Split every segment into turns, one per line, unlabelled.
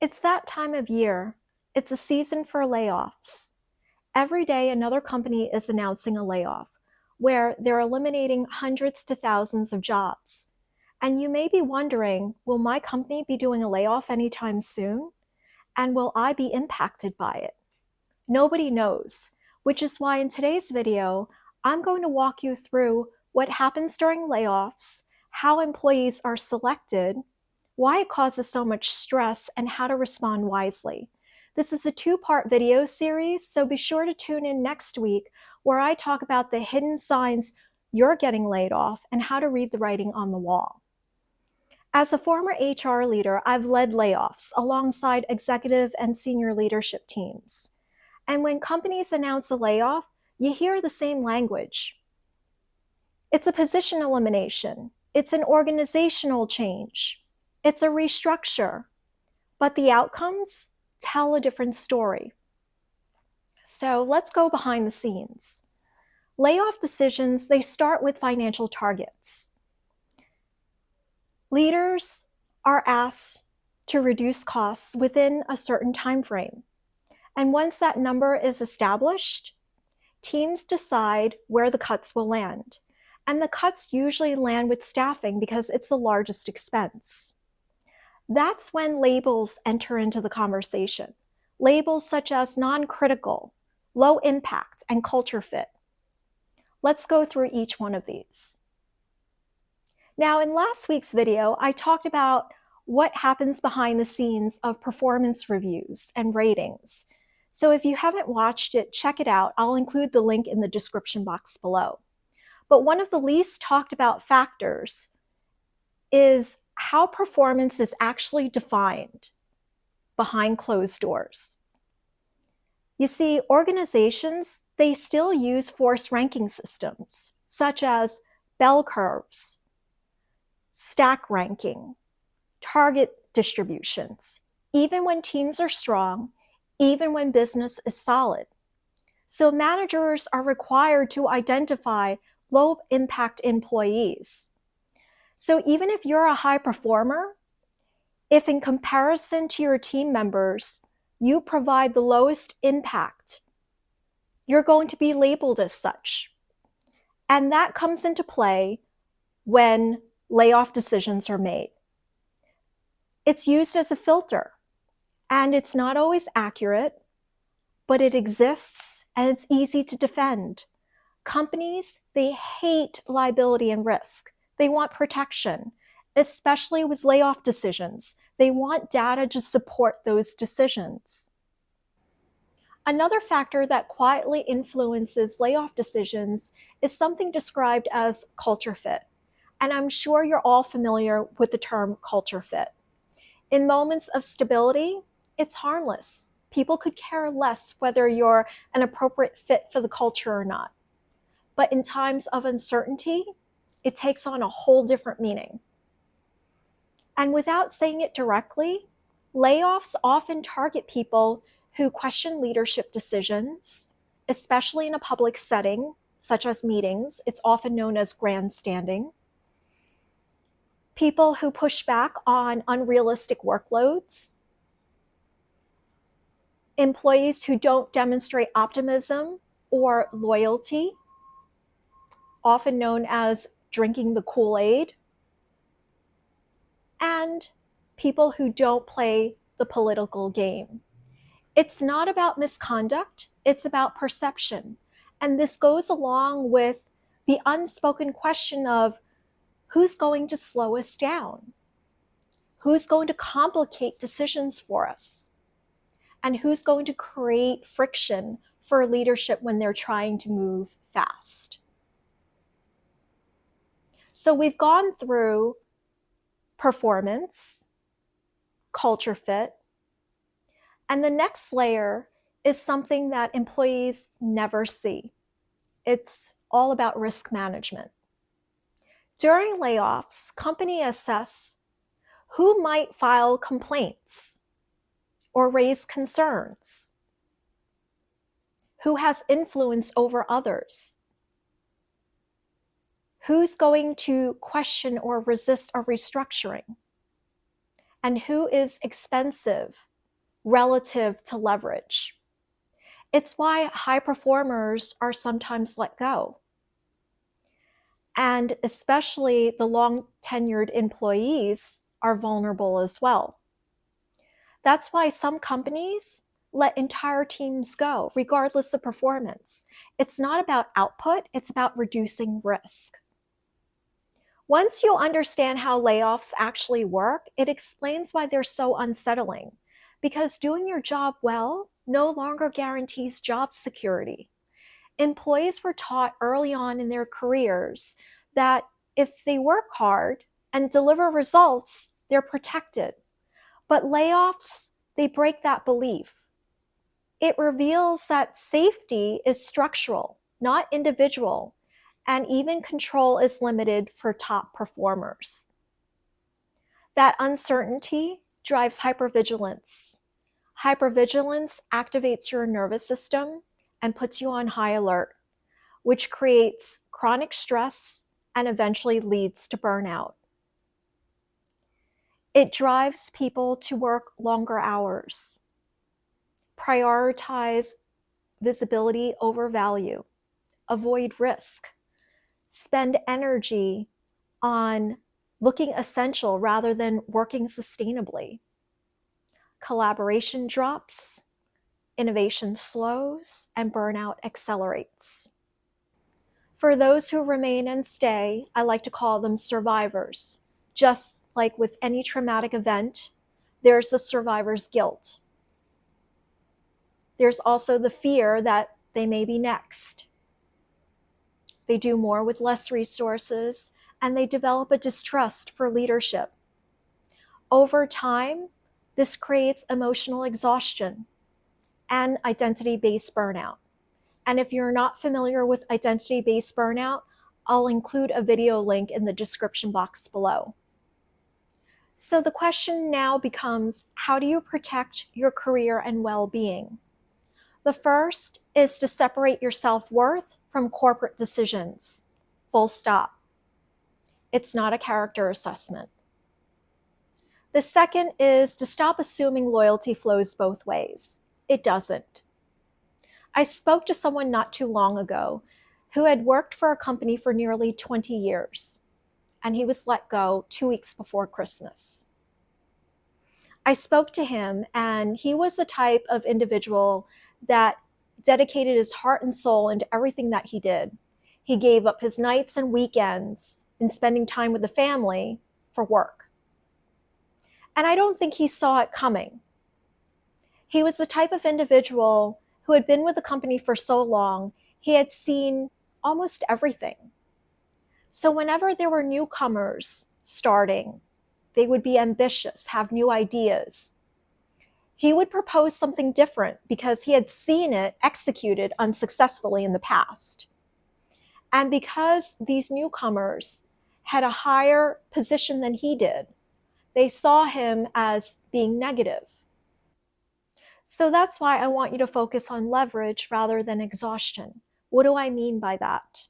It's that time of year. It's a season for layoffs. Every day, another company is announcing a layoff where they're eliminating hundreds to thousands of jobs. And you may be wondering, will my company be doing a layoff anytime soon? And will I be impacted by it? Nobody knows, which is why in today's video, I'm going to walk you through what happens during layoffs, how employees are selected, why it causes so much stress, and how to respond wisely. This is a two-part video series, so be sure to tune in next week where I talk about the hidden signs you're getting laid off and how to read the writing on the wall. As a former HR leader, I've led layoffs alongside executive and senior leadership teams. And when companies announce a layoff, you hear the same language. It's a position elimination. It's an organizational change. It's a restructure. But the outcomes tell a different story. So let's go behind the scenes. Layoff decisions, they start with financial targets. Leaders are asked to reduce costs within a certain time frame. And once that number is established, teams decide where the cuts will land. And the cuts usually land with staffing because it's the largest expense. That's when labels enter into the conversation. Labels such as non-critical, low impact, and culture fit. Let's go through each one of these. Now, in last week's video, I talked about what happens behind the scenes of performance reviews and ratings. So if you haven't watched it, check it out. I'll include the link in the description box below. But one of the least talked about factors is how performance is actually defined behind closed doors. You see, organizations, they still use forced ranking systems, such as bell curves, stack ranking, target distributions, even when teams are strong, even when business is solid. So managers are required to identify low-impact employees. So even if you're a high performer, if in comparison to your team members, you provide the lowest impact, you're going to be labeled as such. And that comes into play when layoff decisions are made. It's used as a filter. And it's not always accurate, but it exists and it's easy to defend. Companies, they hate liability and risk. They want protection, especially with layoff decisions. They want data to support those decisions. Another factor that quietly influences layoff decisions is something described as culture fit. And I'm sure you're all familiar with the term culture fit. In moments of stability, it's harmless. People could care less whether you're an appropriate fit for the culture or not. But in times of uncertainty, it takes on a whole different meaning. And without saying it directly, layoffs often target people who question leadership decisions, especially in a public setting, such as meetings. It's often known as grandstanding. People who push back on unrealistic workloads, employees who don't demonstrate optimism or loyalty, often known as drinking the Kool-Aid, and people who don't play the political game. It's not about misconduct, it's about perception. And this goes along with the unspoken question of who's going to slow us down? Who's going to complicate decisions for us? And who's going to create friction for leadership when they're trying to move fast? So we've gone through performance, culture fit, and the next layer is something that employees never see. It's all about risk management. During layoffs, companies assess who might file complaints or raise concerns, who has influence over others, who's going to question or resist a restructuring, and who is expensive relative to leverage. It's why high performers are sometimes let go. And especially the long-tenured employees are vulnerable as well. That's why some companies let entire teams go, regardless of performance. It's not about output, it's about reducing risk. Once you understand how layoffs actually work, it explains why they're so unsettling. Because doing your job well no longer guarantees job security. Employees were taught early on in their careers that if they work hard and deliver results, they're protected. But layoffs, they break that belief. It reveals that safety is structural, not individual, and even control is limited for top performers. That uncertainty drives hypervigilance. Hypervigilance activates your nervous system and puts you on high alert, which creates chronic stress and eventually leads to burnout. It drives people to work longer hours, prioritize visibility over value, avoid risk, spend energy on looking essential rather than working sustainably. Collaboration drops, innovation slows, and burnout accelerates. For those who remain and stay, I like to call them survivors. Just like with any traumatic event, there's the survivor's guilt. There's also the fear that they may be next. They do more with less resources, and they develop a distrust for leadership. Over time, this creates emotional exhaustion and identity-based burnout. And if you're not familiar with identity-based burnout, I'll include a video link in the description box below. So the question now becomes, how do you protect your career and well-being? The first is to separate your self-worth from corporate decisions. Full stop. It's not a character assessment. The second is to stop assuming loyalty flows both ways. It doesn't. I spoke to someone not too long ago who had worked for a company for nearly 20 years, and he was let go 2 weeks before Christmas. I spoke to him, and he was the type of individual that dedicated his heart and soul into everything that he did. He gave up his nights and weekends in spending time with the family for work. And I don't think he saw it coming. He was the type of individual who had been with the company for so long, he had seen almost everything. So whenever there were newcomers starting, they would be ambitious, have new ideas. He would propose something different because he had seen it executed unsuccessfully in the past. And because these newcomers had a higher position than he did, they saw him as being negative. So that's why I want you to focus on leverage rather than exhaustion. What do I mean by that?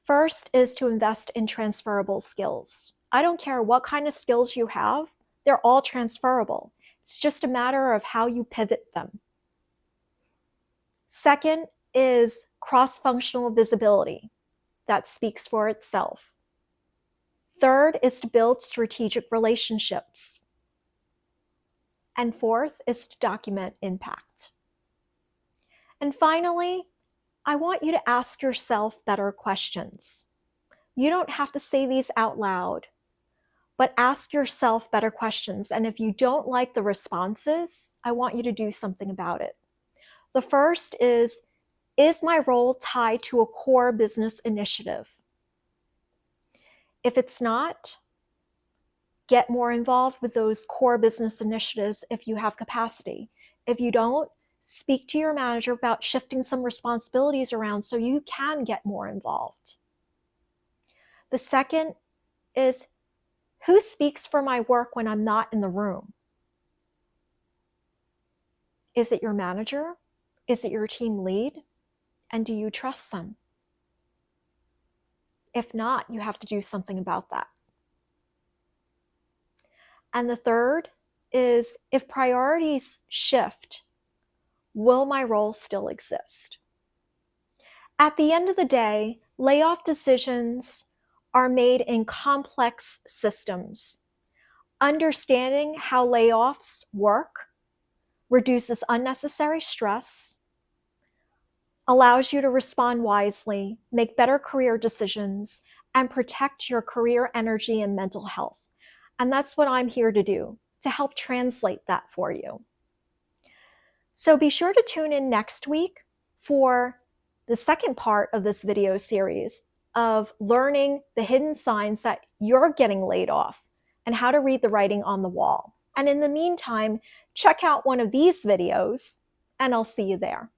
First is to invest in transferable skills. I don't care what kind of skills you have, they're all transferable. It's just a matter of how you pivot them. Second is cross-functional visibility. That speaks for itself. Third is to build strategic relationships. And fourth is to document impact. And finally, I want you to ask yourself better questions. You don't have to say these out loud, but ask yourself better questions. And if you don't like the responses, I want you to do something about it. The first is my role tied to a core business initiative? If it's not, get more involved with those core business initiatives if you have capacity. If you don't, speak to your manager about shifting some responsibilities around so you can get more involved. The second is, who speaks for my work when I'm not in the room? Is it your manager? Is it your team lead? And do you trust them? If not, you have to do something about that. And the third is, if priorities shift, will my role still exist? At the end of the day, layoff decisions are made in complex systems. Understanding how layoffs work reduces unnecessary stress, allows you to respond wisely, make better career decisions, and protect your career energy and mental health. And that's what I'm here to do, to help translate that for you. So be sure to tune in next week for the second part of this video series of learning the hidden signs that you're getting laid off and how to read the writing on the wall. And in the meantime, check out one of these videos, and I'll see you there.